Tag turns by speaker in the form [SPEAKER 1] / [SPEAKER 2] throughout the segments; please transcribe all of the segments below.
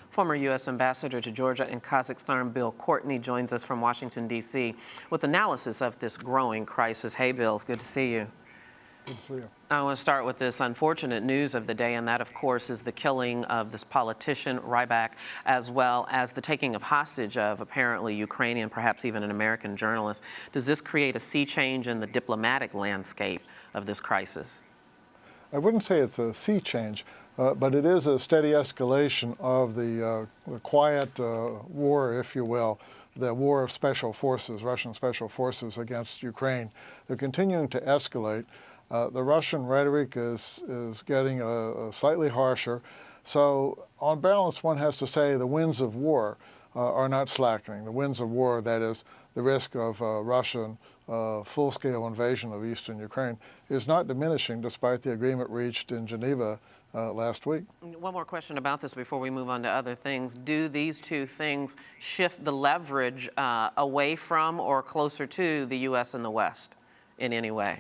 [SPEAKER 1] Former U.S. Ambassador to Georgia and Kazakhstan, Bill Courtney, joins us from Washington, D.C. with analysis of this growing crisis. Hey, Bill, it's good to see you.
[SPEAKER 2] Good to see you.
[SPEAKER 1] I want to start with this unfortunate news of the day, and that, of course, is the killing of this politician, Ryback, as well as the taking of hostage of apparently Ukrainian, perhaps even an American journalist. Does this create a sea change in the diplomatic landscape of this crisis?
[SPEAKER 2] I wouldn't say it's a sea change, but it is a steady escalation of the quiet war, if you will, the war of special forces, Russian special forces against Ukraine. They're continuing to escalate. The Russian rhetoric is getting slightly harsher. So on balance, one has to say the winds of war are not slackening. The winds of war, that is, the risk of Russian full-scale invasion of eastern Ukraine, is not diminishing despite the agreement reached in Geneva last week.
[SPEAKER 1] One more question about this before we move on to other things. Do these two things shift the leverage away from or closer to the U.S. and the West in any way?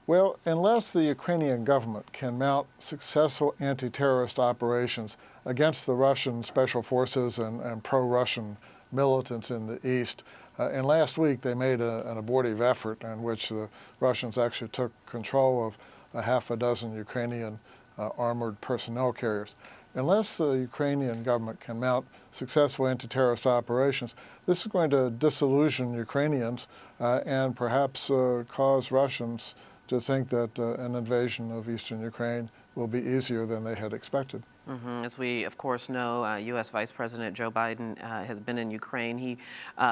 [SPEAKER 2] Well, unless the Ukrainian government can mount successful anti-terrorist operations against the Russian special forces and pro-Russian militants in the east, and last week they made an abortive effort in which the Russians actually took control of a half a dozen Ukrainian armored personnel carriers. Unless the Ukrainian government can mount successful anti-terrorist operations, this is going to disillusion Ukrainians and perhaps cause Russians to think that an invasion of eastern Ukraine will be easier than they had expected.
[SPEAKER 1] As we, of course, know, U.S. Vice President Joe Biden has been in Ukraine. He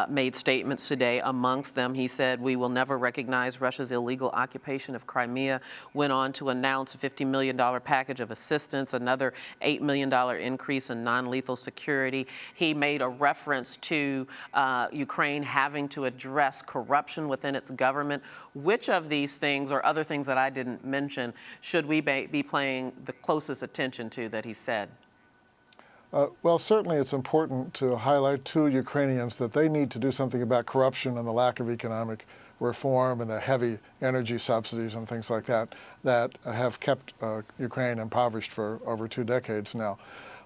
[SPEAKER 1] made statements today. Amongst them, he said, "We will never recognize Russia's illegal occupation of Crimea." Went on to announce a $50 million package of assistance, another $8 million increase in non-lethal security. He made a reference to Ukraine having to address corruption within its government. Which of these things, or other things that I didn't mention, should we be paying the closest attention to that he said?
[SPEAKER 2] Well, certainly it's important to highlight to Ukrainians that they need to do something about corruption and the lack of economic reform and the heavy energy subsidies and things like that that have kept Ukraine impoverished for over 2 decades now.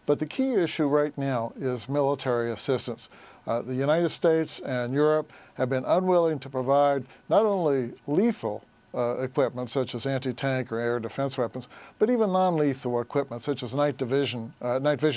[SPEAKER 2] But the key issue right now is military assistance. The United States and Europe have been unwilling to provide not only lethal equipment such as anti-tank or air defense weapons, but even non-lethal equipment such as night vision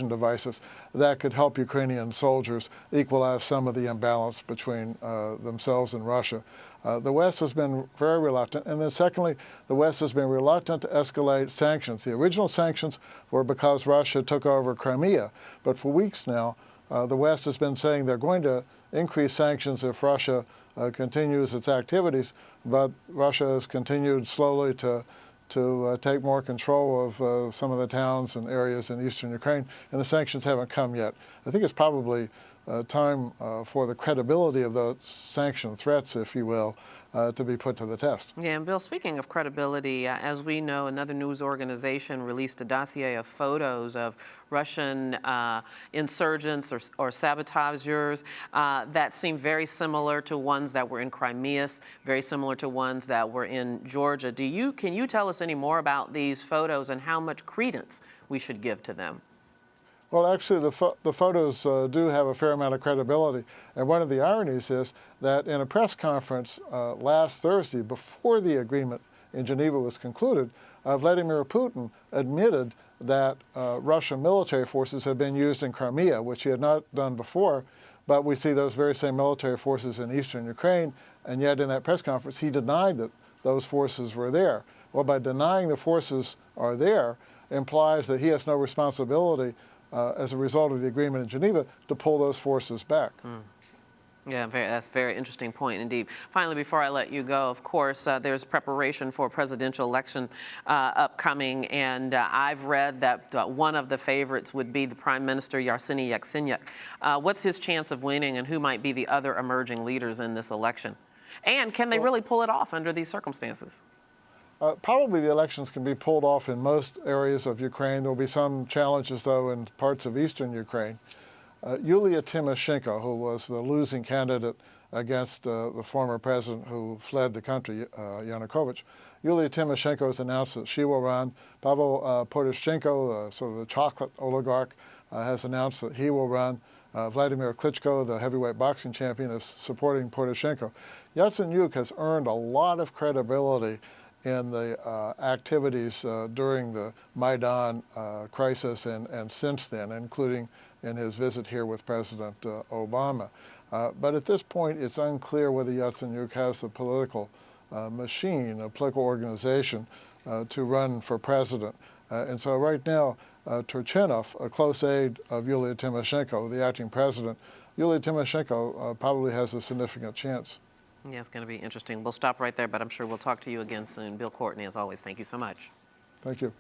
[SPEAKER 2] devices that could help Ukrainian soldiers equalize some of the imbalance between themselves and Russia. The West has been very reluctant. And then secondly, the West has been reluctant to escalate sanctions. The original sanctions were because Russia took over Crimea. But for weeks now, the West has been saying they're going to increase sanctions if Russia continues its activities, but Russia has continued slowly to take more control of some of the towns and areas in eastern Ukraine, and the sanctions haven't come yet. I think it's probably time for the credibility of those sanction threats, if you will, to be put to the test.
[SPEAKER 1] Yeah, and Bill, speaking of credibility, as we know, another news organization released a dossier of photos of Russian insurgents or sabotageurs that seem very similar to ones that were in Crimea, very similar to ones that were in Georgia. Can you tell us any more about these photos and how much credence we should give to them?
[SPEAKER 2] Well, actually, the photos do have a fair amount of credibility. And one of the ironies is that in a press conference last Thursday, before the agreement in Geneva was concluded, Vladimir Putin admitted that Russian military forces had been used in Crimea, which he had not done before. But we see those very same military forces in eastern Ukraine. And yet in that press conference, he denied that those forces were there. Well, by denying the forces are there implies that he has no responsibility as a result of the agreement in Geneva, to pull those forces back.
[SPEAKER 1] Yeah, that's a very interesting point indeed. Finally, before I let you go, of course, there's preparation for a presidential election upcoming, and I've read that one of the favorites would be the Prime Minister, Arseniy Yatsenyuk. What's his chance of winning, and who might be the other emerging leaders in this election? And can they really pull it off under these circumstances?
[SPEAKER 2] Probably the elections can be pulled off in most areas of Ukraine. There will be some challenges, though, in parts of eastern Ukraine. Yulia Tymoshenko, who was the losing candidate against the former president who fled the country, Yanukovych, Yulia Tymoshenko has announced that she will run. Pavel Poroshenko, sort of the chocolate oligarch, has announced that he will run. Vladimir Klitschko, the heavyweight boxing champion, is supporting Poroshenko. Yatsenyuk has earned a lot of credibility in the activities during the Maidan crisis and since then, including in his visit here with President Obama. But at this point, it's unclear whether Yatsenyuk has the political machine, a political organization, to run for president. And so right now, Turchinov, a close aide of Yulia Tymoshenko, the acting president, Yulia Tymoshenko probably has a significant chance.
[SPEAKER 1] Yeah, it's going to be interesting. We'll stop right there, but I'm sure we'll talk to you again soon. Bill Courtney, as always, thank you so much.
[SPEAKER 2] Thank you.